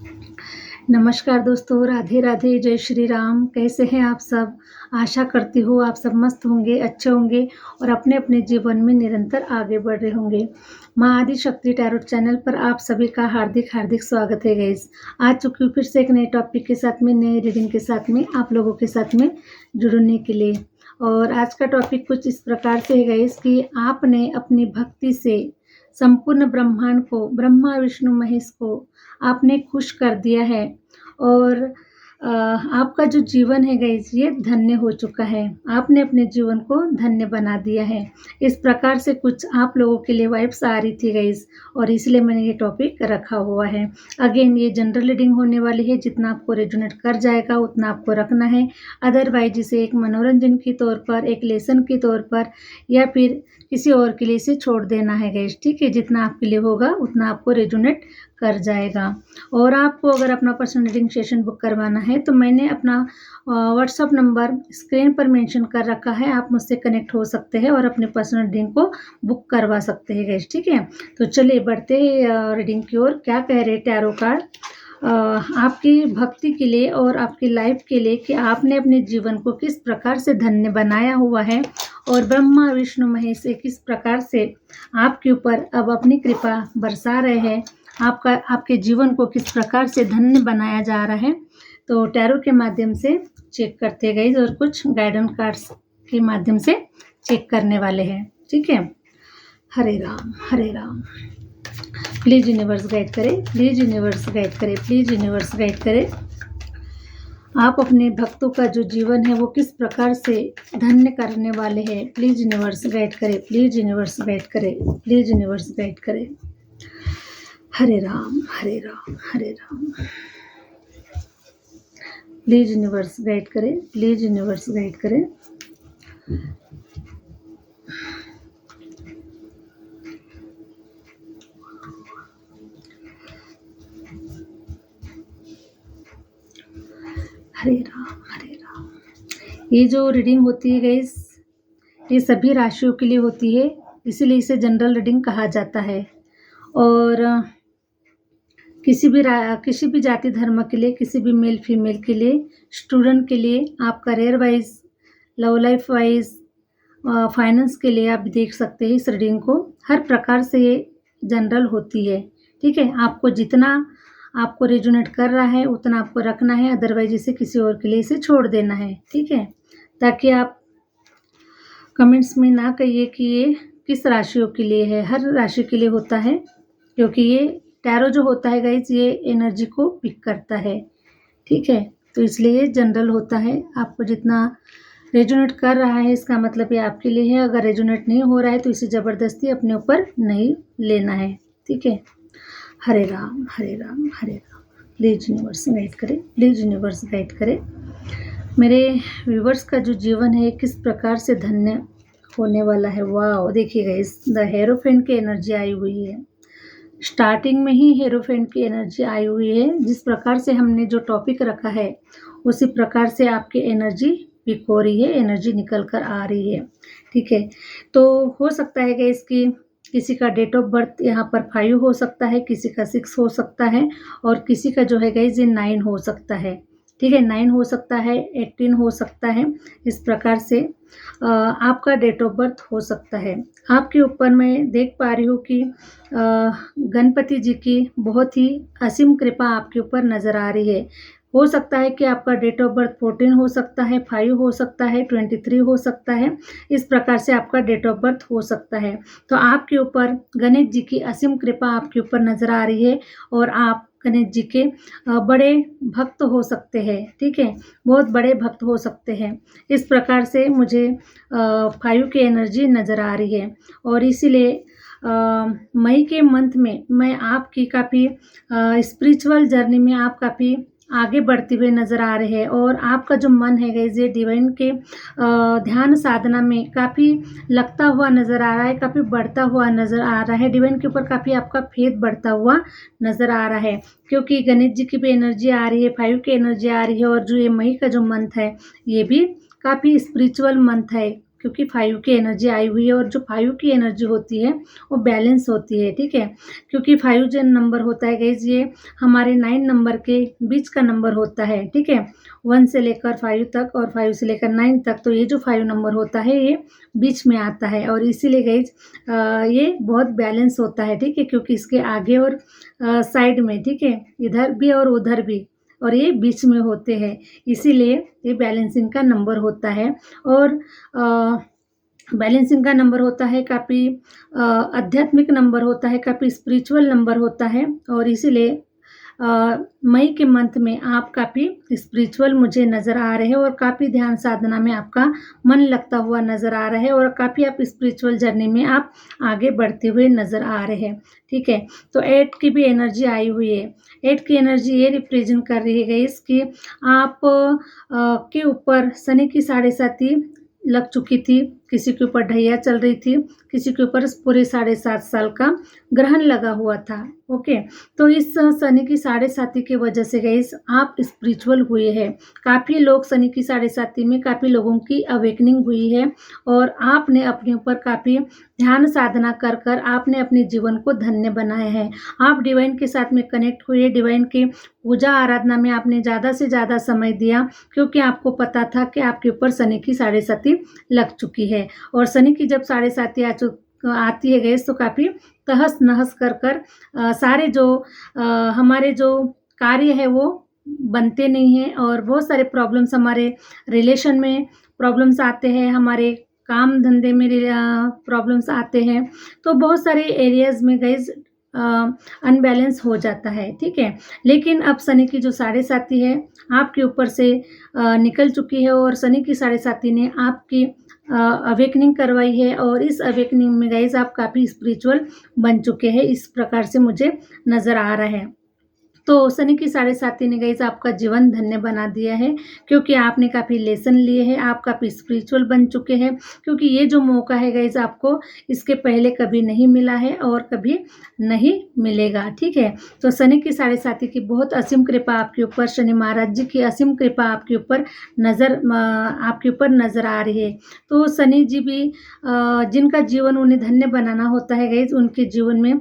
नमस्कार दोस्तों, राधे राधे, जय श्री राम। कैसे हैं आप सब? आशा करती हूँ आप सब मस्त होंगे, अच्छे होंगे और अपने-अपने जीवन में निरंतर आगे बढ़ रहे होंगे। माँ आदिशक्ति टैरोट चैनल पर आप सभी का हार्दिक-हार्दिक स्वागत है गाइस। आ चुकी हूँ फिर से एक नए टॉपिक के साथ में, नए रीडिंग के साथ में, आप लोगों के साथ में जुड़ने के लिए। और आज का टॉपिक कुछ इस प्रकार से है गाइस कि आपने अपनी भक्ति से संपूर्ण ब्रह्मांड को, ब्रह्मा, विष्णु, महेश को आपने खुश कर दिया है और आपका जो जीवन है गाइस ये धन्य हो चुका है। आपने अपने जीवन को धन्य बना दिया है। इस प्रकार से कुछ आप लोगों के लिए वाइब्स आ रही थी गाइस और इसलिए मैंने ये टॉपिक रखा हुआ है। अगेन ये जनरल रीडिंग होने वाली है, जितना आपको रेजोनेट कर जाएगा उतना आपको रखना है। अदरवाइज इसे एक मनोरंजन के तौर पर, एक लेसन के तौर पर या फिर किसी और के लिए इसे छोड़ देना है गाइस, ठीक है। जितना आपके लिए होगा उतना आपको रेजोनेट कर जाएगा। और आपको अगर अपना पर्सनल रीडिंग सेशन बुक करवाना है तो मैंने अपना व्हाट्सअप नंबर स्क्रीन पर मेंशन कर रखा है। आप मुझसे कनेक्ट हो सकते हैं और अपने पर्सनल रीडिंग को बुक करवा सकते हैं गाइस, ठीक है। तो चलिए बढ़ते हैं रीडिंग की ओर। क्या कह रहे टैरो कार्ड आपकी भक्ति के लिए और आपकी लाइफ के लिए कि आपने अपने जीवन को किस प्रकार से धन्य बनाया हुआ है और ब्रह्मा, विष्णु, महेश से किस प्रकार से आपके ऊपर अब अपनी कृपा बरसा रहे हैं। आपके जीवन को किस प्रकार से धन्य बनाया जा रहा है। तो टैरो के माध्यम से चेक करते गए और कुछ गाइडेंस कार्ड्स के माध्यम से चेक करने वाले हैं, ठीक है। हरे राम, हरे राम। प्लीज यूनिवर्स गाइड करें, प्लीज यूनिवर्स गाइड करें, प्लीज यूनिवर्स गाइड करें। आप अपने भक्तों का जो जीवन है वो किस प्रकार से धन्य करने वाले हैं। प्लीज यूनिवर्स गाइड करें, प्लीज यूनिवर्स गाइड करें, प्लीज यूनिवर्स गाइड करें। हरे राम, हरे राम, हरे राम। प्लीज यूनिवर्स गाइड करें, प्लीज यूनिवर्स गाइड करें। हरे राम, हरे राम। ये जो रीडिंग होती है गाइस, ये सभी राशियों के लिए होती है, इसीलिए इसे जनरल रीडिंग कहा जाता है। और किसी भी जाति धर्म के लिए, किसी भी मेल फीमेल के लिए, स्टूडेंट के लिए, आप career wise, love life wise, finance के लिए आप देख सकते हैं इस रीडिंग को। हर प्रकार से ये जनरल होती है, ठीक है। आपको जितना आपको रेजोनेट कर रहा है उतना आपको रखना है, अदरवाइज इसे किसी और के लिए इसे छोड़ देना है, ठीक है। ताकि आप कमेंट्स में ना कहिए कि ये किस राशियों के लिए है। हर राशि के लिए होता है, क्योंकि ये टैरो जो होता है गाइस ये एनर्जी को पिक करता है, ठीक है। तो इसलिए ये जनरल होता है। आपको जितना रेजोनेट कर रहा है इसका मतलब ये आपके लिए है। अगर रेजोनेट नहीं हो रहा है तो इसे ज़बरदस्ती अपने ऊपर नहीं लेना है, ठीक है। हरे राम, हरे राम, हरे राम। प्लीज यूनिवर्स गाइड करें, प्लीज यूनिवर्स गाइड करें। मेरे व्यूवर्स का जो जीवन है किस प्रकार से धन्य होने वाला है। वाह, देखिएगा इस द हेरोफेंट की एनर्जी आई हुई है। स्टार्टिंग में ही हेरोफेंट की एनर्जी आई हुई है। जिस प्रकार से हमने जो टॉपिक रखा है उसी प्रकार से आपकी एनर्जी पिक हो रही है, एनर्जी निकल कर आ रही है, ठीक है। तो हो सकता है कि इसकी किसी का डेट ऑफ बर्थ यहाँ पर 5 हो सकता है, किसी का 6 हो सकता है और किसी का जो है गाइस ये 9 हो सकता है, ठीक है। 9 हो सकता है, 18 हो सकता है। इस प्रकार से आपका डेट ऑफ बर्थ हो सकता है। आपके ऊपर मैं देख पा रही हूँ कि गणपति जी की बहुत ही असीम कृपा आपके ऊपर नज़र आ रही है। हो सकता है कि आपका डेट ऑफ बर्थ 14 हो सकता है, 5 हो सकता है, 23 हो सकता है। इस प्रकार से आपका डेट ऑफ बर्थ हो सकता है। तो आपके ऊपर गणेश जी की असीम कृपा आपके ऊपर नज़र आ रही है और आप गणेश जी के बड़े भक्त हो सकते हैं, ठीक है। बहुत बड़े भक्त हो सकते हैं। इस प्रकार से मुझे 5 की एनर्जी नज़र आ रही है और इसीलिए मई के मंथ में मैं आपकी काफ़ी स्पिरिचुअल जर्नी में आप काफ़ी आगे बढ़ते हुए नज़र आ रहे हैं और आपका जो मन है गाइस ये डिवाइन के ध्यान साधना में काफ़ी लगता हुआ नज़र आ रहा है, काफ़ी बढ़ता हुआ नज़र आ रहा है। डिवाइन के ऊपर काफ़ी आपका फेथ बढ़ता हुआ नज़र आ रहा है, क्योंकि गणेश जी की भी एनर्जी आ रही है, 5 की एनर्जी आ रही है और जो ये मई का जो मंथ है ये भी काफ़ी स्पिरिचुअल मंथ है, क्योंकि 5 की एनर्जी आई हुई है और जो 5 की एनर्जी होती है वो बैलेंस होती है, ठीक है। क्योंकि 5 जो नंबर होता है गाइस ये हमारे 9 नंबर के बीच का नंबर होता है, ठीक है। 1 से लेकर 5 तक और 5 से लेकर 9 तक, तो ये जो 5 नंबर होता है ये बीच में आता है और इसीलिए गाइस ये बहुत बैलेंस होता है, ठीक है। क्योंकि इसके आगे और साइड में, ठीक है, इधर भी और उधर भी, और ये बीच में होते हैं, इसीलिए ये बैलेंसिंग का नंबर होता है। और बैलेंसिंग का नंबर होता है, काफ़ी आध्यात्मिक नंबर होता है, काफ़ी स्पिरिचुअल नंबर होता है और इसीलिए मई के मंथ में आप काफ़ी स्पिरिचुअल मुझे नज़र आ रहे हैं और काफ़ी ध्यान साधना में आपका मन लगता हुआ नज़र आ रहा है और काफ़ी आप स्पिरिचुअल जर्नी में आप आगे बढ़ते हुए नज़र आ रहे हैं, ठीक है। तो 8 की भी एनर्जी आई हुई है। 8 की एनर्जी ये रिप्रेजेंट कर रही है गाइस कि आप के ऊपर शनि की 7.5 लग चुकी थी, किसी के ऊपर ढैया चल रही थी, किसी के ऊपर पूरे 7.5 साल का ग्रहण लगा हुआ था, ओके। तो इस शनि की 7.5 की वजह से गाइस आप स्पिरिचुअल हुए हैं। काफ़ी लोग शनि की 7.5 में काफ़ी लोगों की अवेकनिंग हुई है और आपने अपने ऊपर काफ़ी ध्यान साधना कर कर आपने अपने जीवन को धन्य बनाया है। आप डिवाइन के साथ में कनेक्ट हुए, डिवाइन की पूजा आराधना में आपने ज़्यादा से ज़्यादा समय दिया क्योंकि आपको पता था कि आपके ऊपर शनि की 7.5 लग चुकी है और शनि की जब 7.5 आती है गैस तो काफ़ी तहस नहस कर सारे जो हमारे जो कार्य है वो बनते नहीं हैं और बहुत सारे प्रॉब्लम्स हमारे रिलेशन में प्रॉब्लम्स आते हैं, हमारे काम धंधे में प्रॉब्लम्स आते हैं। तो बहुत सारे एरियाज़ में गाइस अनबैलेंस हो जाता है, ठीक है। लेकिन अब शनि की जो 7.5 है आपके ऊपर से निकल चुकी है और शनि की 7.5 ने आपकी अवेकनिंग करवाई है और इस अवेकनिंग में गाइस आप काफ़ी स्पिरिचुअल बन चुके हैं, इस प्रकार से मुझे नज़र आ रहा है। तो शनि की 7.5 ने गाइस आपका जीवन धन्य बना दिया है क्योंकि आपने काफ़ी लेसन लिए हैं, आप काफ़ी स्पिरिचुअल बन चुके हैं क्योंकि ये जो मौका है गाइस आपको इसके पहले कभी नहीं मिला है और कभी नहीं मिलेगा, ठीक है। तो शनि की 7.5 की बहुत असीम कृपा आपके ऊपर, शनि महाराज जी की असीम कृपा आपके ऊपर नज़र आ रही है। तो शनि जी भी जिनका जीवन उन्हें धन्य बनाना होता है गाइस उनके जीवन में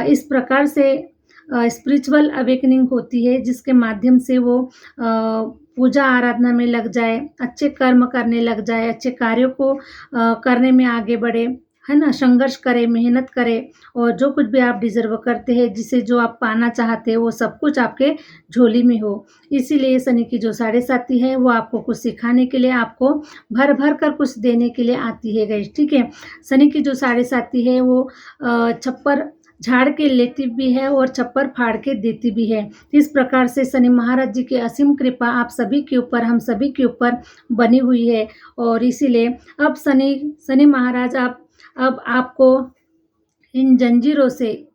इस प्रकार से स्पिरिचुअल अवेकनिंग होती है जिसके माध्यम से वो पूजा आराधना में लग जाए, अच्छे कर्म करने लग जाए, अच्छे कार्यों को करने में आगे बढ़े, है ना। संघर्ष करे, मेहनत करे और जो कुछ भी आप डिज़र्व करते हैं, जिसे जो आप पाना चाहते हैं वो सब कुछ आपके झोली में हो। इसीलिए शनि की जो 7.5 है वो आपको कुछ सिखाने के लिए, आपको भर भर कर कुछ देने के लिए आती है गाइस, ठीक है। शनि की जो 7.5 है वो छप्पर झाड़ के लेती भी है और छप्पर फाड़ के देती भी है। इस प्रकार से शनि महाराज जी की असीम कृपा आप सभी के ऊपर, हम सभी के ऊपर बनी हुई है और इसीलिए अब शनि महाराज अब आपको इन जंजीरों से,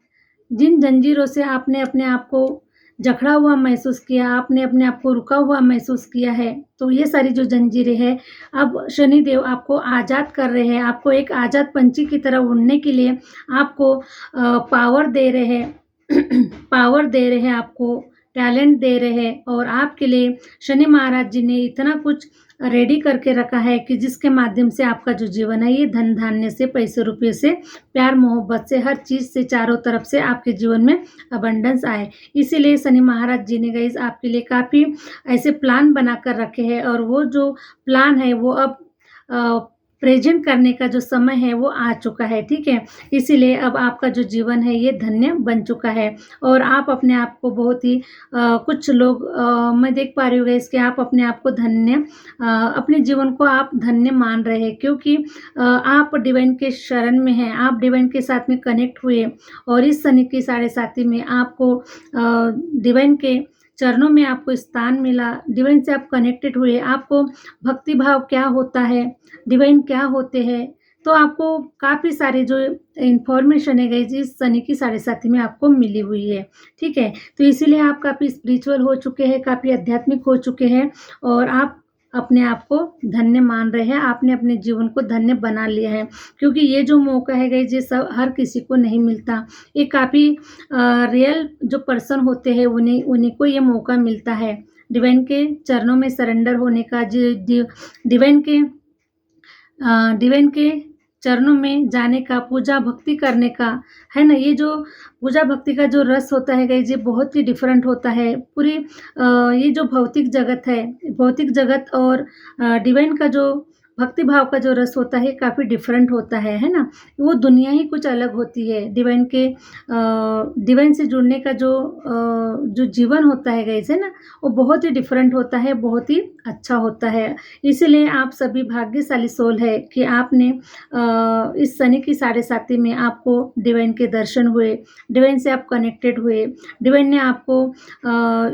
जिन जंजीरों से आपने अपने आप को जकड़ा हुआ महसूस किया, आपने अपने आप को रुका हुआ महसूस किया है, तो ये सारी जो जंजीरें हैं अब शनिदेव आपको आज़ाद कर रहे हैं, आपको एक आज़ाद पंछी की तरह उड़ने के लिए आपको पावर दे रहे हैं पावर दे रहे हैं, आपको टैलेंट दे रहे हैं और आपके लिए शनि महाराज जी ने इतना कुछ रेडी करके रखा है कि जिसके माध्यम से आपका जो जीवन है ये धन धान्य से, पैसे रुपये से, प्यार मोहब्बत से, हर चीज़ से, चारों तरफ से आपके जीवन में अबंडेंस आए। इसीलिए शनि महाराज जी ने गाइस आपके लिए काफ़ी ऐसे प्लान बना कर रखे हैं और वो जो प्लान है वो अब प्रेजेंट करने का जो समय है वो आ चुका है, ठीक है। इसीलिए अब आपका जो जीवन है ये धन्य बन चुका है और आप अपने आप को बहुत ही कुछ लोग मैं देख पा रही हूँ गाइस कि आप अपने आप को धन्य, अपने जीवन को आप धन्य मान रहे हैं क्योंकि आप डिवाइन के शरण में हैं, आप डिवाइन के साथ में कनेक्ट हुए और इस शनि की 7.5 में आपको डिवाइन के चरणों में आपको स्थान मिला, डिवाइन से आप कनेक्टेड हुए, आपको भक्ति भाव क्या होता है, डिवाइन क्या होते हैं, तो आपको काफ़ी सारे जो इन्फॉर्मेशन है गाइस इस शनि की 7.5 में आपको मिली हुई है, ठीक है। तो इसीलिए आप काफ़ी स्पिरिचुअल हो चुके हैं, काफ़ी आध्यात्मिक हो चुके हैं और आप अपने आप को धन्य मान रहे हैं, आपने अपने जीवन को धन्य बना लिया है क्योंकि ये जो मौका है गाइस ये सब हर किसी को नहीं मिलता। ये काफ़ी रियल जो पर्सन होते हैं उन्हीं को ये मौका मिलता है डिवाइन के चरणों में सरेंडर होने का, डिवाइन के डिवाइन के चरणों में जाने का, पूजा भक्ति करने का, है ना? ये जो पूजा भक्ति का जो रस होता है गाइज़, ये बहुत ही डिफरेंट होता है। पूरी ये जो भौतिक जगत है, भौतिक जगत और डिवाइन का जो भक्ति भाव का जो रस होता है, काफ़ी डिफरेंट होता है ना? वो दुनिया ही कुछ अलग होती है। डिवाइन से जुड़ने का जो जीवन होता है गाइज़, है ना? वो बहुत ही डिफरेंट होता है, बहुत ही अच्छा होता है। इसीलिए आप सभी भाग्यशाली सोल है कि आपने इस शनि की साढ़े साती में आपको डिवाइन के दर्शन हुए, डिवाइन से आप कनेक्टेड हुए, डिवाइन ने आपको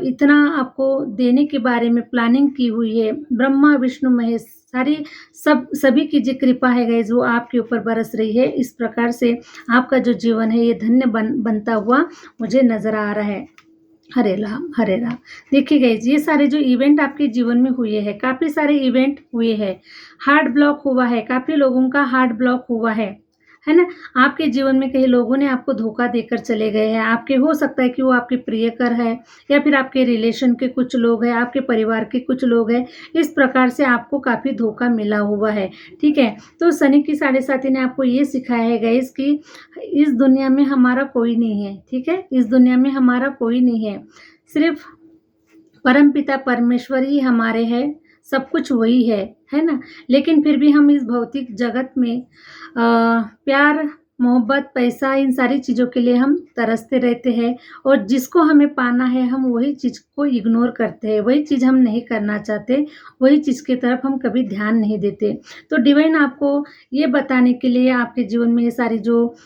इतना आपको देने के बारे में प्लानिंग की हुई है। ब्रह्मा, विष्णु, महेश सभी की जो कृपा है गाइज़, वो आपके ऊपर बरस रही है। इस प्रकार से आपका जो जीवन है ये धन्य बनता हुआ मुझे नज़र आ रहा है। हरे राम, हरे राम। देखिए गाइज़, ये सारे जो इवेंट आपके जीवन में हुए हैं, काफ़ी सारे इवेंट हुए हैं। हार्ट ब्लॉक हुआ है, काफ़ी लोगों का हार्ट ब्लॉक हुआ है ना? आपके जीवन में कई लोगों ने आपको धोखा देकर चले गए हैं। आपके हो सकता है कि वो आपके प्रियकर है या फिर आपके रिलेशन के कुछ लोग हैं, आपके परिवार के कुछ लोग हैं। इस प्रकार से आपको काफ़ी धोखा मिला हुआ है, ठीक है? तो शनि की साढ़े साती ने आपको ये सिखाया है गाइज़ कि इस दुनिया में हमारा कोई नहीं है, ठीक है? इस दुनिया में हमारा कोई नहीं है, सिर्फ़ परमपिता परमेश्वर ही हमारे हैं, सब कुछ वही है ना? लेकिन फिर भी हम इस भौतिक जगत में प्यार, मोहब्बत, पैसा, इन सारी चीज़ों के लिए हम तरसते रहते हैं और जिसको हमें पाना है, हम वही चीज़ को इग्नोर करते हैं, वही चीज़ हम नहीं करना चाहते, वही चीज़ की तरफ हम कभी ध्यान नहीं देते। तो डिवाइन आपको ये बताने के लिए आपके जीवन में ये सारी जो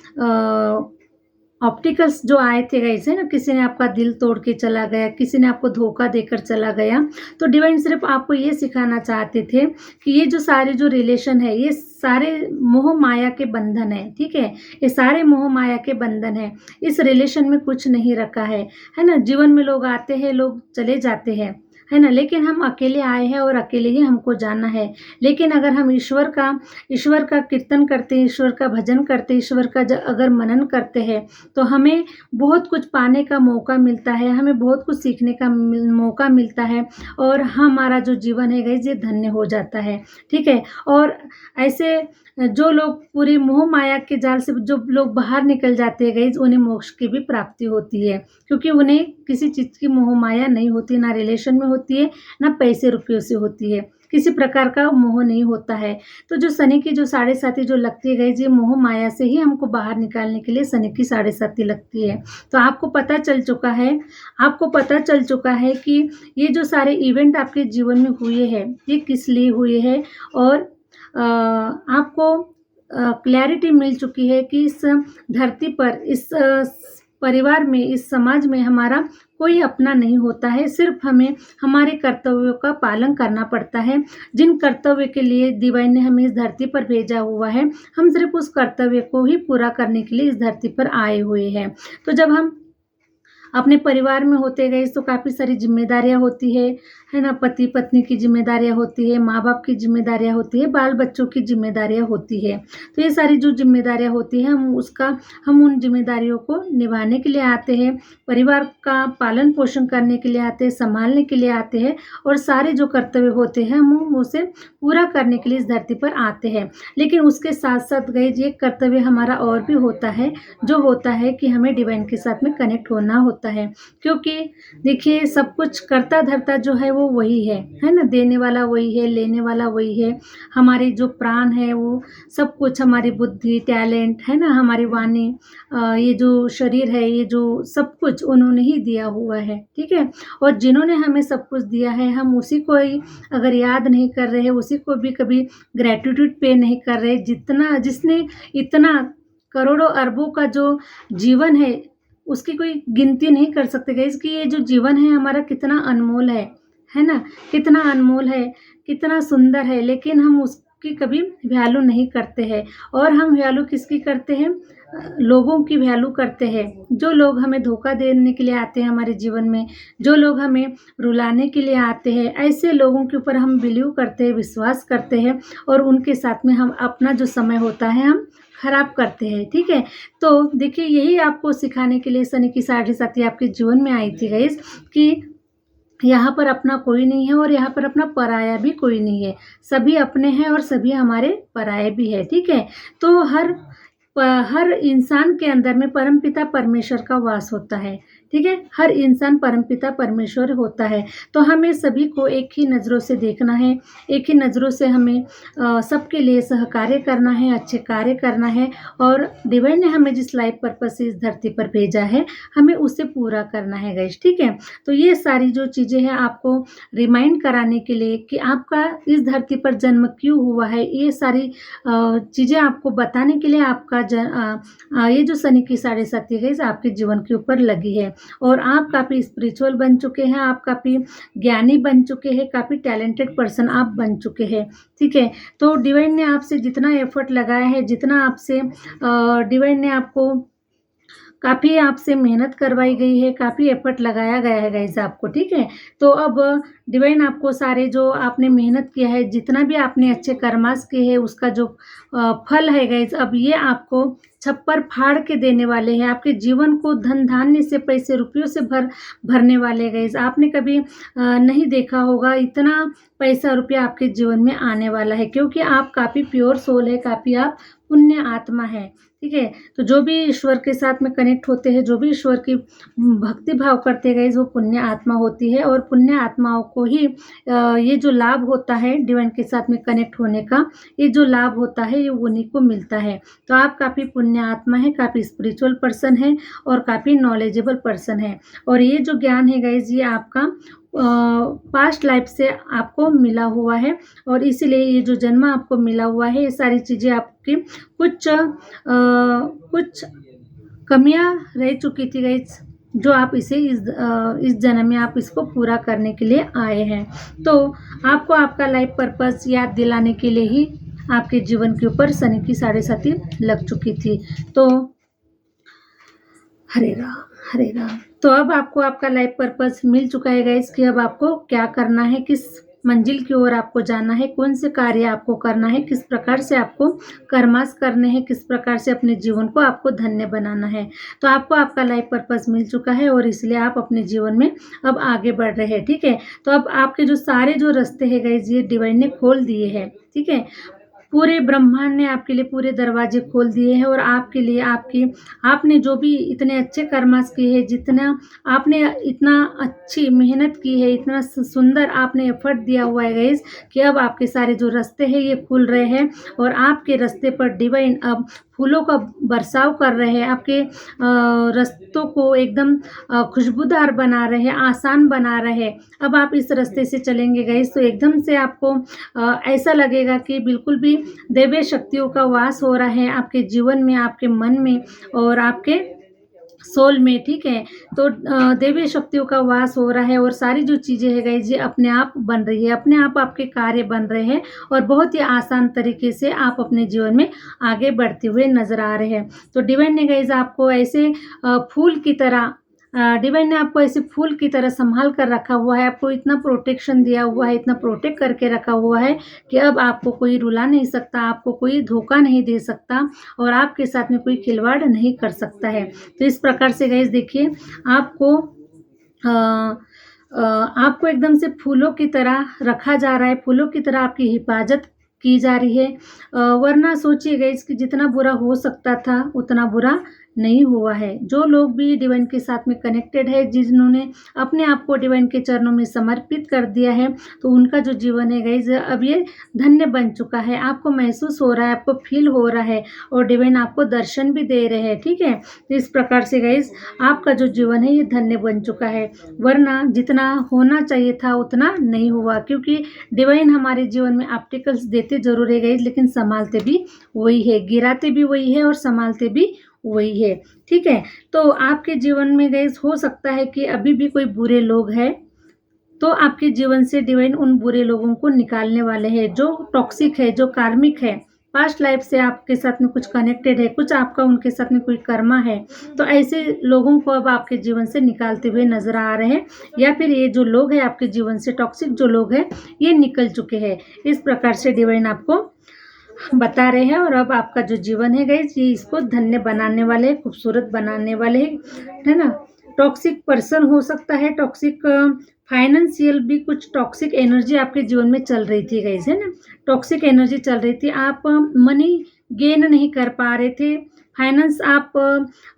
ऑप्टिकल्स जो आए थे गाइस, है ना? किसी ने आपका दिल तोड़ के चला गया, किसी ने आपको धोखा देकर चला गया। तो डिवाइन सिर्फ़ आपको ये सिखाना चाहते थे कि ये जो सारे जो रिलेशन है, ये सारे मोह माया के बंधन है, ठीक है? ये सारे मोह माया के बंधन है। इस रिलेशन में कुछ नहीं रखा है ना? जीवन में लोग आते हैं, लोग चले जाते हैं, है ना? लेकिन हम अकेले आए हैं और अकेले ही हमको जाना है। लेकिन अगर हम ईश्वर का कीर्तन करते हैं, ईश्वर का भजन करते हैं, ईश्वर का अगर मनन करते हैं, तो हमें बहुत कुछ पाने का मौका मिलता है, हमें बहुत कुछ सीखने का मौका मिलता है और हमारा जो जीवन है गाइस, ये धन्य हो जाता है, ठीक है? और ऐसे जो लोग पूरी मोह माया के जाल से जो लोग बाहर निकल जाते हैं गाइस, उन्हें मोक्ष की भी प्राप्ति होती है, क्योंकि उन्हें किसी चीज़ की मोह माया नहीं होती, ना रिलेशन में होती है, ना पैसे रुपयों से होती है। किसी प्रकार का मोह नहीं होता है। तो जो शनि की जो साढ़े साती जो लगती है गाइस, ये मोह माया से ही हमको बाहर निकालने के लिए शनि की साढ़े साती लगती है। तो आपको पता चल चुका है कि ये जो सारे इवेंट आपके जीवन में हुए हैं, ये किस लिए हुए हैं और आपको क्लैरिटी मिल चुकी है कि इस धरती पर, इस परिवार में, इस समाज में हमारा कोई अपना नहीं होता है। सिर्फ़ हमें हमारे कर्तव्यों का पालन करना पड़ता है। जिन कर्तव्य के लिए डिवाइन ने हमें इस धरती पर भेजा हुआ है, हम सिर्फ़ उस कर्तव्य को ही पूरा करने के लिए इस धरती पर आए हुए हैं। तो जब हम अपने परिवार में होते गए तो काफ़ी सारी ज़िम्मेदारियाँ होती है ना? पति-पत्नी की ज़िम्मेदारियाँ होती है, माँ-बाप की ज़िम्मेदारियाँ होती है, बाल-बच्चों की ज़िम्मेदारियाँ होती है। तो ये सारी जो ज़िम्मेदारियाँ होती हैं, हम उन ज़िम्मेदारियों को निभाने के लिए आते हैं, परिवार का पालन-पोषण करने के लिए आते हैं, सँभालने के लिए आते हैं और सारे जो कर्तव्य होते हैं, हम उसे पूरा करने के लिए इस धरती पर आते हैं। लेकिन उसके साथ-साथ गाइज़, ये कर्तव्य हमारा और भी होता है, जो होता है कि हमें डिवाइन के साथ में कनेक्ट होना होता है। क्योंकि देखिए, सब कुछ करता-धरता जो है वो वही है ना? देने वाला वही है, लेने वाला वही है। हमारे जो प्राण है, वो सब कुछ, हमारी बुद्धि, टैलेंट, है ना? हमारी वाणी, ये जो शरीर है, ये जो सब कुछ उन्होंने ही दिया हुआ है, ठीक है? और जिन्होंने हमें सब कुछ दिया है, हम उसी को ही अगर याद नहीं कर रहे हैं, उसी को भी कभी ग्रैटिट्यूड पे नहीं कर रहे, जिसने इतना करोड़ों अरबों का जो जीवन है, उसकी कोई गिनती नहीं कर सकते गाइस कि ये जो जीवन है हमारा कितना अनमोल है ना? कितना अनमोल है, कितना सुंदर है, लेकिन हम उसकी कभी वैल्यू नहीं करते हैं। और हम वैल्यू किसकी करते हैं? लोगों की वैल्यू करते हैं। जो लोग हमें धोखा देने के लिए आते हैं हमारे जीवन में, जो लोग हमें रुलाने के लिए आते हैं, ऐसे लोगों के ऊपर हम बिलीव करते हैं, विश्वास करते हैं और उनके साथ में हम अपना जो समय होता है, हम खराब करते हैं, ठीक है? तो देखिए, यही आपको सिखाने के लिए शनि की साढ़े साती आपके जीवन में आई थी गाइस कि यहाँ पर अपना कोई नहीं है और यहाँ पर अपना पराया भी कोई नहीं है। सभी अपने हैं और सभी हमारे पराये भी है, ठीक है। तो हर इंसान के अंदर में परमपिता परमेश्वर का वास होता है, ठीक है। हर इंसान परमपिता परमेश्वर होता है। तो हमें सभी को एक ही नज़रों से देखना है, एक ही नज़रों से हमें सबके लिए सहकार्य करना है, अच्छे कार्य करना है और डिवाइन ने हमें जिस लाइफ पर्पस से इस धरती पर भेजा है, हमें उसे पूरा करना है गाइस, ठीक है। तो ये सारी जो चीज़ें हैं आपको रिमाइंड कराने के लिए कि आपका इस धरती पर जन्म क्यों हुआ है, ये सारी चीज़ें आपको बताने के लिए आपका ये जो शनि की 7.5 गाइस आपके जीवन के ऊपर लगी है और आप काफ़ी स्पिरिचुअल बन चुके हैं, आप काफ़ी ज्ञानी बन चुके हैं, काफ़ी टैलेंटेड पर्सन आप बन चुके हैं, ठीक है। तो डिवाइन ने आपसे जितना एफर्ट लगाया है, जितना आपसे डिवाइन ने आपको काफ़ी आपसे मेहनत करवाई गई है, काफ़ी एफर्ट लगाया गया है गाइस आपको, ठीक है। तो अब डिवाइन आपको सारे जो आपने मेहनत किया है, जितना भी आपने अच्छे कर्मास किए हैं, उसका जो फल है गाइस, अब ये आपको छप्पर फाड़ के देने वाले हैं। आपके जीवन को धन धान्य से, पैसे रुपयों से भरने वाले हैं गाइस। आपने कभी नहीं देखा होगा इतना पैसा रुपया आपके जीवन में आने वाला है, क्योंकि आप काफ़ी प्योर सोल है, काफ़ी आप पुण्य आत्मा है, ठीक है। तो जो भी ईश्वर के साथ में कनेक्ट होते हैं, जो भी ईश्वर की भक्ति भाव करते हैं गाइस, वो पुण्य आत्मा होती है और पुण्य आत्माओं को ही ये जो लाभ होता है डिवाइन के साथ में कनेक्ट होने का, ये जो लाभ होता है ये उन्हीं को मिलता है। तो आप काफ़ी पुण्य आत्मा है, काफ़ी स्पिरिचुअल पर्सन है और काफ़ी नॉलेजेबल पर्सन है और ये जो ज्ञान है गाइस, ये आपका पास्ट लाइफ से आपको मिला हुआ है और इसीलिए ये जो जन्म आपको मिला हुआ है, ये सारी चीज़ें आपकी कुछ कमियां रह चुकी थी गाइस, जो आप इसे इस जन्म में आप इसको पूरा करने के लिए आए हैं। तो आपको आपका लाइफ पर्पस याद दिलाने के लिए ही आपके जीवन के ऊपर शनि की 7.5 लग चुकी थी। तो हरे राम हरे राम। तो अब आपको आपका लाइफ पर्पस मिल चुका है गाइस कि अब आपको क्या करना है, किस मंजिल की ओर आपको जाना है, कौन से कार्य आपको करना है, किस प्रकार से आपको कर्मास करने हैं, किस प्रकार से अपने जीवन को आपको धन्य बनाना है। तो आपको आपका लाइफ पर्पस मिल चुका है और इसलिए आप अपने जीवन में अब आगे बढ़ रहे हैं, ठीक है। तो अब आपके जो सारे जो रास्ते हैं गाइस, ये डिवाइन ने खोल दिए हैं, ठीक है। पूरे ब्रह्मांड ने आपके लिए पूरे दरवाजे खोल दिए हैं और आपके लिए आपने जो भी इतने अच्छे कर्मास किए हैं, जितना आपने इतना अच्छी मेहनत की है, इतना सुंदर आपने एफर्ट दिया हुआ है गाइस, कि अब आपके सारे जो रास्ते हैं ये खुल रहे हैं और आपके रास्ते पर डिवाइन अब फूलों का बरसाव कर रहे हैं, आपके रास्तों को एकदम खुशबूदार बना रहे हैं, आसान बना रहे हैं। अब आप इस रास्ते से चलेंगे गाइस, तो एकदम से आपको ऐसा लगेगा कि बिल्कुल भी दैवीय शक्तियों का वास हो रहा है आपके जीवन में, आपके मन में और आपके सोल में, ठीक है। तो दैवीय शक्तियों का वास हो रहा है और सारी जो चीज़ें है गाइस, ये अपने आप बन रही है, अपने आप आपके कार्य बन रहे हैं और बहुत ही आसान तरीके से आप अपने जीवन में आगे बढ़ते हुए नजर आ रहे हैं। तो डिवाइन ने गाइस आपको ऐसे फूल की तरह डिवाइन ने आपको ऐसे फूल की तरह संभाल कर रखा हुआ है, आपको इतना प्रोटेक्शन दिया हुआ है, इतना प्रोटेक्ट करके रखा हुआ है कि अब आपको कोई रुला नहीं सकता, आपको कोई धोखा नहीं दे सकता और आपके साथ में कोई खिलवाड़ नहीं कर सकता है। तो इस प्रकार से गाइस देखिए, आपको एकदम से फूलों की तरह रखा जा रहा है, फूलों की तरह आपकी हिफाजत की जा रही है। वरना सोचिए गाइस कि जितना बुरा हो सकता था उतना बुरा नहीं हुआ है। जो लोग भी डिवाइन के साथ में कनेक्टेड है, जिन्होंने अपने आप को डिवाइन के चरणों में समर्पित कर दिया है, तो उनका जो जीवन है गाइस, अब ये धन्य बन चुका है। आपको महसूस हो रहा है, आपको फील हो रहा है और डिवाइन आपको दर्शन भी दे रहे हैं, ठीक है। तो इस प्रकार से गाइस आपका जो जीवन है ये धन्य बन चुका है, वरना जितना होना चाहिए था उतना नहीं हुआ, क्योंकि डिवाइन हमारे जीवन में ऑब्स्टिकल्स देते जरूर है गाइस, लेकिन संभालते भी वही है, गिराते भी वही है और संभालते भी वही है, ठीक है। तो आपके जीवन में गाइस हो सकता है कि अभी भी कोई बुरे लोग हैं, तो आपके जीवन से डिवाइन उन बुरे लोगों को निकालने वाले हैं, जो टॉक्सिक है, जो कार्मिक है, पास्ट लाइफ से आपके साथ में कुछ कनेक्टेड है, कुछ आपका उनके साथ में कोई कर्मा है। तो ऐसे लोगों को अब आपके जीवन से निकालते हुए नजर आ रहे हैं, या फिर ये जो लोग हैं आपके जीवन से टॉक्सिक जो लोग हैं ये निकल चुके हैं। इस प्रकार से डिवाइन आपको बता रहे हैं और अब आपका जो जीवन है गाइस, ये इसको धन्य बनाने वाले, खूबसूरत बनाने वाले, है ना। टॉक्सिक पर्सन हो सकता है, टॉक्सिक फाइनेंशियल भी कुछ टॉक्सिक एनर्जी आपके जीवन में चल रही थी गाइस, है ना? टॉक्सिक एनर्जी चल रही थी, आप मनी गेन नहीं कर पा रहे थे, फाइनेंस आप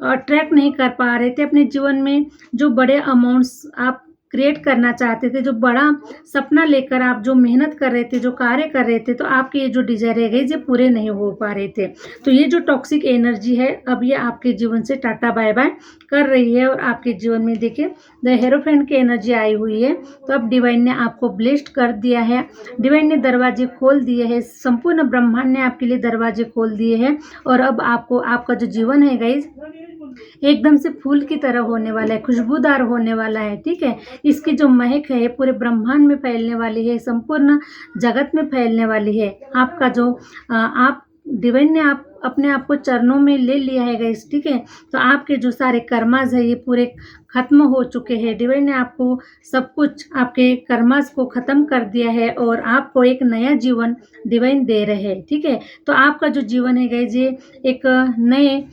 ट्रैक नहीं कर पा रहे थे अपने जीवन में, जो बड़े अमाउंट्स आप क्रिएट करना चाहते थे, जो बड़ा सपना लेकर आप जो मेहनत कर रहे थे, जो कार्य कर रहे थे, तो आपके ये जो डिज़ायर है गाइस, ये पूरे नहीं हो पा रहे थे। तो ये जो टॉक्सिक एनर्जी है, अब ये आपके जीवन से टाटा बाय बाय कर रही है और आपके जीवन में देखिए द हेरोफेंट की एनर्जी आई हुई है। तो अब डिवाइन ने आपको ब्लेस्ड कर दिया है, डिवाइन ने दरवाजे खोल दिए हैं, संपूर्ण ब्रह्मांड ने आपके लिए दरवाजे खोल दिए हैं और अब आपको आपका जो जीवन है गाइस एकदम से फूल की तरह होने वाला है, खुशबूदार होने वाला है, ठीक है? इसकी जो महक है पूरे ब्रह्मांड में फैलने वाली है, संपूर्ण जगत में फैलने वाली है। आपका जो आप डिवाइन ने आप अपने आप को चरणों में ले लिया है गाइस, ठीक है? तो आपके जो सारे कर्मास है ये पूरे खत्म हो चुके हैं। डिवाइन ने आपको सब कुछ आपके कर्मास को ख़त्म कर दिया है और आपको एक नया जीवन डिवाइन दे रहे हैं, ठीक है? तो आपका जो जीवन है गाइस ये एक नए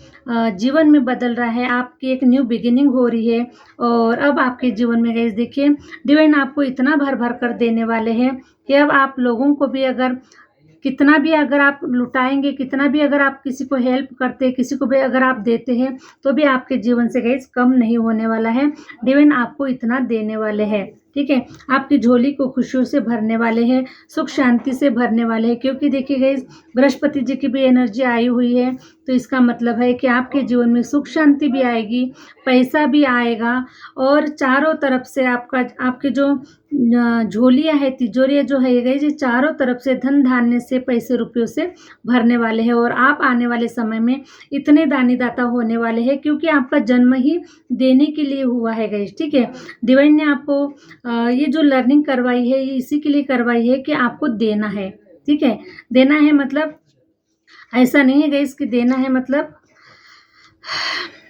जीवन में बदल रहा है, आपकी एक न्यू बिगिनिंग हो रही है और अब आपके जीवन में गाइस देखिए डिवाइन आपको इतना भर भर कर देने वाले हैं कि अब आप लोगों को भी अगर कितना भी अगर आप लुटाएंगे, कितना भी अगर आप किसी को हेल्प करते हैं, किसी को भी अगर आप देते हैं, तो भी आपके जीवन से गाइस कम नहीं होने वाला है। डिवाइन आपको इतना देने वाले हैं, ठीक है? आपकी झोली को खुशियों से भरने वाले हैं, सुख शांति से भरने वाले हैं, क्योंकि देखिए गाइस बृहस्पति जी की भी एनर्जी आई हुई है। तो इसका मतलब है कि आपके जीवन में सुख शांति भी आएगी, पैसा भी आएगा और चारों तरफ से आपके जो झोलियाँ है, तिजोरियाँ जो है गाइस ये चारों तरफ से धन धान्य से, पैसे रुपयों से भरने वाले हैं और आप आने वाले समय में इतने दानी दाता होने वाले हैं, क्योंकि आपका जन्म ही देने के लिए हुआ है गाइस, ठीक है? डिवाइन ने आपको ये जो लर्निंग करवाई है ये इसी के लिए करवाई है कि आपको देना है, ठीक है? देना है मतलब ऐसा नहीं है गाइस कि देना है मतलब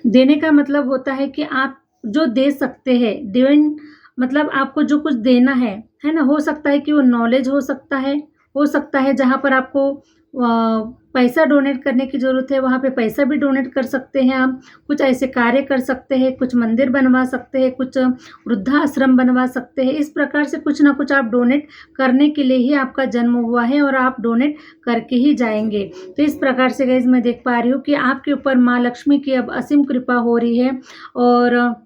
देने का मतलब होता है कि आप जो दे सकते हैं, डिवाइन मतलब आपको जो कुछ देना है ना? हो सकता है कि वो नॉलेज हो सकता है जहाँ पर आपको पैसा डोनेट करने की ज़रूरत है, वहाँ पे पैसा भी डोनेट कर सकते हैं आप। कुछ ऐसे कार्य कर सकते हैं, कुछ मंदिर बनवा सकते हैं, कुछ वृद्धाश्रम बनवा सकते हैं। इस प्रकार से कुछ ना कुछ आप डोनेट करने के लिए ही आपका जन्म हुआ है और आप डोनेट करके ही जाएंगे। तो इस प्रकार से गाइस मैं देख पा रही हूँ कि आपके ऊपर माँ लक्ष्मी की अब असीम कृपा हो रही है और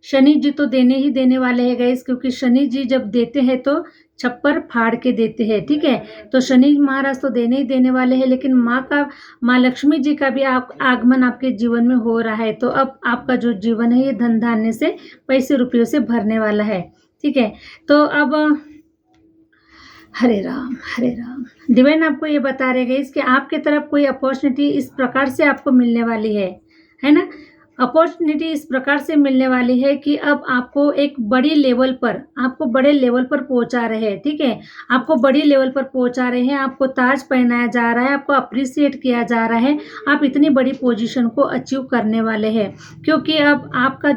शनि जी तो देने ही देने वाले हैं गाइस, क्योंकि शनि जी जब देते हैं तो छप्पर फाड़ के देते हैं, ठीक है? तो शनि महाराज तो देने ही देने वाले हैं, लेकिन माँ लक्ष्मी जी का भी आगमन आपके जीवन में हो रहा है। तो अब आपका जो जीवन है ये धन धान्य से, पैसे रुपयों से भरने वाला है, ठीक है? तो अब हरे राम हरे राम। डिवाइन आपको ये बता रहे गाइस कि आपके तरफ कोई अपॉर्चुनिटी इस प्रकार से आपको मिलने वाली है ना? अपॉर्चुनिटी इस प्रकार से मिलने वाली है कि अब आपको एक बड़े लेवल पर पहुंचा रहे हैं, ठीक है? आपको बड़ी लेवल पर पहुंचा रहे हैं, आपको ताज पहनाया जा रहा है, आपको अप्रिशिएट किया जा रहा है, आप इतनी बड़ी पोजीशन को अचीव करने वाले हैं, क्योंकि अब आपका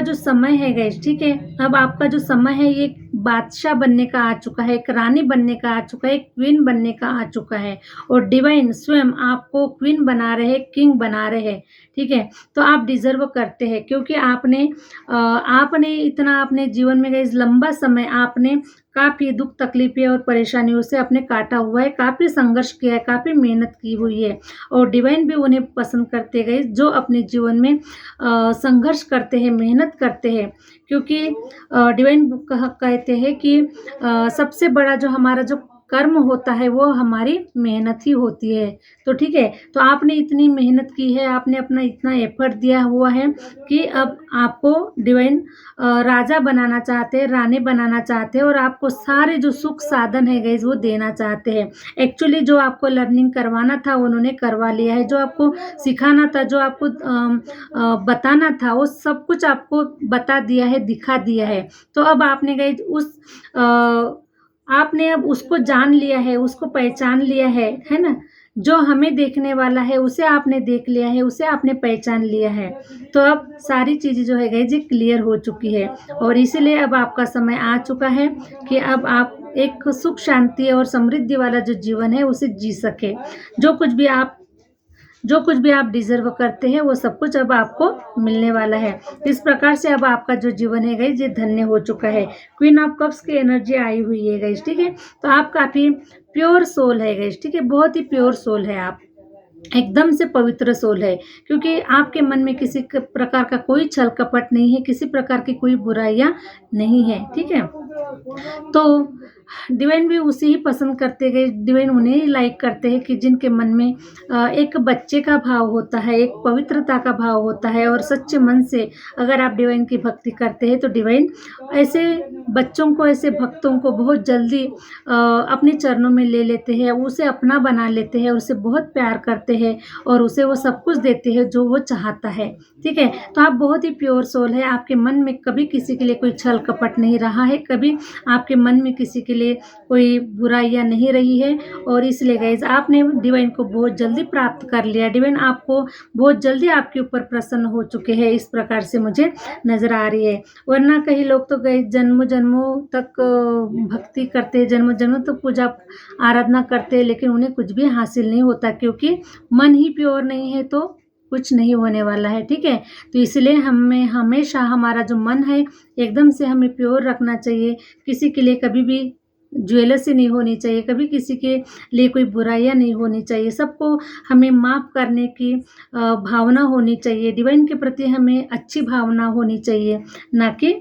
जो समय है गाइस, ठीक है? अब आपका जो समय है ये बादशाह बनने का आ चुका है, एक रानी बनने का आ चुका है, एक क्वीन बनने का आ चुका है और डिवाइन स्वयं आपको क्वीन बना रहे हैं, किंग बना रहे हैं, ठीक है? तो आप डिजर्व करते हैं, क्योंकि आपने इतना अपने जीवन में गाइस लंबा समय आपने काफ़ी दुख तकलीफें और परेशानियों से आपने काटा हुआ है, काफ़ी संघर्ष किया है, काफ़ी मेहनत की हुई है और डिवाइन भी उन्हें पसंद करते गए जो अपने जीवन में संघर्ष करते हैं, मेहनत करते हैं, क्योंकि डिवाइन कहते हैं कि सबसे बड़ा जो हमारा जो कर्म होता है वो हमारी मेहनत ही होती है। तो ठीक है, तो आपने इतनी मेहनत की है, आपने अपना इतना एफर्ट दिया हुआ है कि अब आपको डिवाइन राजा बनाना चाहते हैं, रानी बनाना चाहते हैं और आपको सारे जो सुख साधन है गाइस वो देना चाहते हैं। एक्चुअली जो आपको लर्निंग करवाना था उन्होंने करवा लिया है, जो आपको सिखाना था, जो आपको बताना था वो सब कुछ आपको बता दिया है, दिखा दिया है। तो अब आपने गाइस आपने अब उसको जान लिया है, उसको पहचान लिया है ना? जो हमें देखने वाला है उसे आपने देख लिया है, उसे आपने पहचान लिया है। तो अब सारी चीज़ें जो है गाइस ये क्लियर हो चुकी है और इसीलिए अब आपका समय आ चुका है कि अब आप एक सुख शांति और समृद्धि वाला जो जीवन है उसे जी सके। जो कुछ भी आप डिज़र्व करते हैं वो सब कुछ अब आपको मिलने वाला है। इस प्रकार से अब आपका जो जीवन है गाइस ये धन्य हो चुका है। क्वीन ऑफ कप्स की एनर्जी आई हुई है गाइस, ठीक है। तो आप काफ़ी प्योर सोल है गाइस, ठीक है। बहुत ही प्योर सोल है आप, एकदम से पवित्र सोल है, क्योंकि आपके मन में किसी प्रकार का कोई छल कपट नहीं है, किसी प्रकार की कोई बुराइयां नहीं है, ठीक है। तो डिवाइन भी उसे ही पसंद करते गए, डिवाइन उन्हें ही लाइक करते हैं कि जिनके मन में एक बच्चे का भाव होता है, एक पवित्रता का भाव होता है, और सच्चे मन से अगर आप डिवाइन की भक्ति करते हैं तो डिवाइन ऐसे बच्चों को, ऐसे भक्तों को बहुत जल्दी अपने चरणों में ले लेते हैं, उसे अपना बना लेते हैं, उसे बहुत प्यार करते हैं और उसे वो सब कुछ देते हैं जो वो चाहता है, ठीक है। तो आप बहुत ही प्योर सोल है, आपके मन में कभी किसी के लिए कोई छल कपट नहीं रहा है, कभी आपके मन में किसी के लिए कोई बुराइयां नहीं रही है, और इसलिए गाइज आपने डिवाइन को बहुत जल्दी प्राप्त कर लिया। डिवाइन आपको बहुत जल्दी आपके ऊपर प्रसन्न हो चुके हैं, इस प्रकार से मुझे नजर आ रही है। वरना कई लोग तो गए जन्मों जन्मों तक भक्ति करते हैं, जन्मों जन्मों तक पूजा आराधना करते हैं, लेकिन उन्हें कुछ भी हासिल नहीं होता, क्योंकि मन ही प्योर नहीं है तो कुछ नहीं होने वाला है, ठीक है। तो इसलिए हमें हमेशा हमारा जो मन है एकदम से हमें प्योर रखना चाहिए, किसी के लिए कभी भी ज्वेलसी नहीं होनी चाहिए, कभी किसी के लिए कोई बुराइयां नहीं होनी चाहिए, सबको हमें माफ़ करने की भावना होनी चाहिए, डिवाइन के प्रति हमें अच्छी भावना होनी चाहिए, ना कि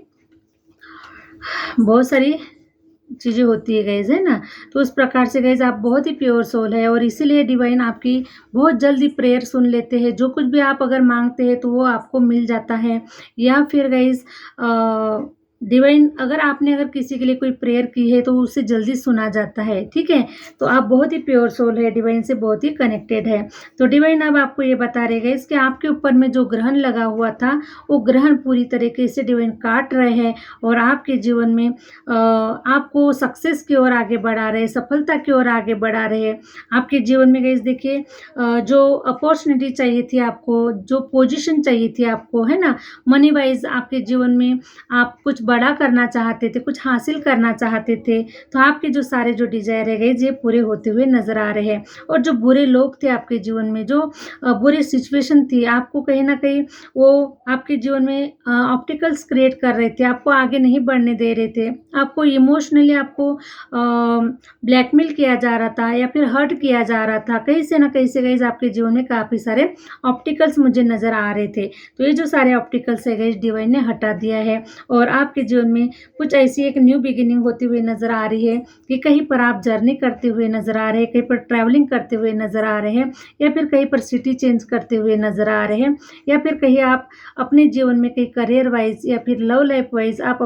बहुत सारी चीज़ें होती है गाइज़, है ना। तो उस प्रकार से गाइज़ आप बहुत ही प्योर सोल है, और इसीलिए डिवाइन आपकी बहुत जल्दी प्रेयर सुन लेते हैं, जो कुछ भी आप अगर मांगते हैं तो वो आपको मिल जाता है। या फिर गाइज़ डिवाइन अगर किसी के लिए कोई प्रेयर की है तो उसे जल्दी सुना जाता है, ठीक है। तो आप बहुत ही प्योर सोल है, डिवाइन से बहुत ही कनेक्टेड है। तो डिवाइन अब आपको ये बता रहे गाइस कि आपके ऊपर में जो ग्रहण लगा हुआ था वो ग्रहण पूरी तरीके से डिवाइन काट रहे हैं, और आपके जीवन में आपको सक्सेस की ओर आगे बढ़ा रहे हैं, सफलता की ओर आगे बढ़ा रहे हैं। आपके जीवन में गाइस देखिए जो अपॉर्चुनिटी चाहिए थी आपको, जो पोजीशन चाहिए थी आपको, है ना, मनी वाइज आपके जीवन में आप कुछ बड़ा करना चाहते थे, कुछ हासिल करना चाहते थे, तो आपके जो सारे जो डिजायर है ये पूरे होते हुए नजर आ रहे हैं। और जो बुरे लोग थे आपके जीवन में, जो बुरी सिचुएशन थी, आपको कहीं ना कहीं वो आपके जीवन में ऑब्स्टिकल्स क्रिएट कर रहे थे, आपको आगे नहीं बढ़ने दे रहे थे, आपको इमोशनली आपको ब्लैकमेल किया जा रहा था या फिर हर्ट किया जा रहा था, कहीं से ना कहीं से गाइस आपके जीवन में काफ़ी सारे ऑब्स्टिकल्स मुझे नज़र आ रहे थे। तो ये जो सारे ऑब्स्टिकल्स है गाइस डिवाइन ने हटा दिया है, और आपके जीवन में कुछ ऐसी एक न्यू बिगिनिंग होती हुई नज़र आ रही है कि कहीं पर आप जर्नी करते हुए नज़र आ रहे हैं, कहीं पर ट्रैवलिंग करते हुए नज़र आ रहे हैं, या फिर कहीं पर सिटी चेंज करते हुए नज़र आ रहे हैं, या फिर कहीं आप अपने जीवन में कहीं करियर वाइज या फिर लव लाइफ वाइज आप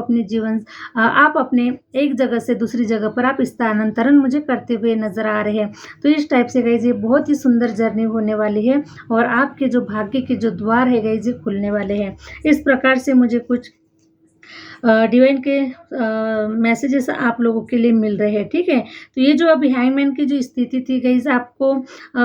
अपने एक जगह से दूसरी जगह पर आप स्थानांतरण मुझे करते हुए नज़र आ रहे हैं। तो इस टाइप से गाइस ये बहुत ही सुंदर जर्नी होने वाली है, और आपके जो भाग्य के जो द्वार है गाइस ये खुलने वाले हैं। इस प्रकार से मुझे कुछ डिवाइन के मैसेजेस आप लोगों के लिए मिल रहे हैं, ठीक है। तो ये जो अभी हैंगमैन की जो स्थिति थी गाइस, आपको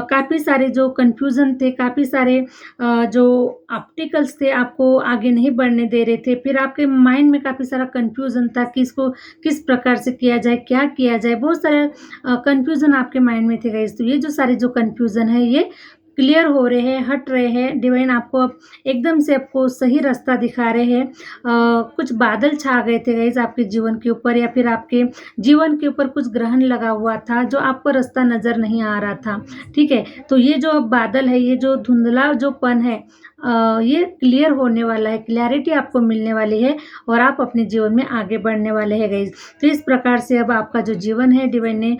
काफ़ी सारे जो कन्फ्यूज़न थे, काफ़ी सारे जो ऑब्स्टिकल्स थे आपको आगे नहीं बढ़ने दे रहे थे, फिर आपके माइंड में काफ़ी सारा कन्फ्यूज़न था कि इसको किस प्रकार से किया जाए, क्या किया जाए, बहुत सारे कन्फ्यूज़न आपके माइंड में थे गाइस। तो ये जो सारे जो कन्फ्यूज़न है ये क्लियर हो रहे हैं, हट रहे हैं, डिवाइन आपको अब एकदम से आपको सही रास्ता दिखा रहे हैं। कुछ बादल छा गए थे गाइस आपके जीवन के ऊपर, या फिर आपके जीवन के ऊपर कुछ ग्रहण लगा हुआ था जो आपको रास्ता नज़र नहीं आ रहा था, ठीक है। तो ये जो अब बादल है, ये जो धुंधला जो पन है, ये क्लियर होने वाला है, क्लैरिटी आपको मिलने वाली है, और आप अपने जीवन में आगे बढ़ने वाले हैं गाइस। तो इस प्रकार से अब आपका जो जीवन है डिवाइन ने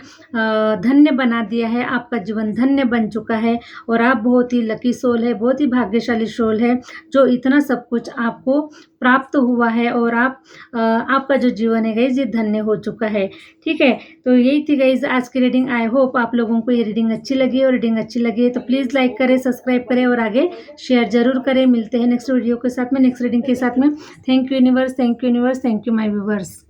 धन्य बना दिया है, आपका जीवन धन्य बन चुका है, और आप बहुत ही लकी सोल है, बहुत ही भाग्यशाली सोल है, जो इतना सब कुछ आपको प्राप्त हुआ है, और आपका जो जीवन है गाइस ये धन्य हो चुका है, ठीक है। तो यही थी गाइस आज की रीडिंग। आई होप आप लोगों को ये रीडिंग अच्छी लगी, और रीडिंग अच्छी लगी है तो प्लीज़ लाइक करें, सब्सक्राइब करें और आगे शेयर जरूर करें। मिलते हैं नेक्स्ट वीडियो के साथ में, नेक्स्ट रीडिंग के साथ में। Thank you universe, thank you universe, thank you my viewers.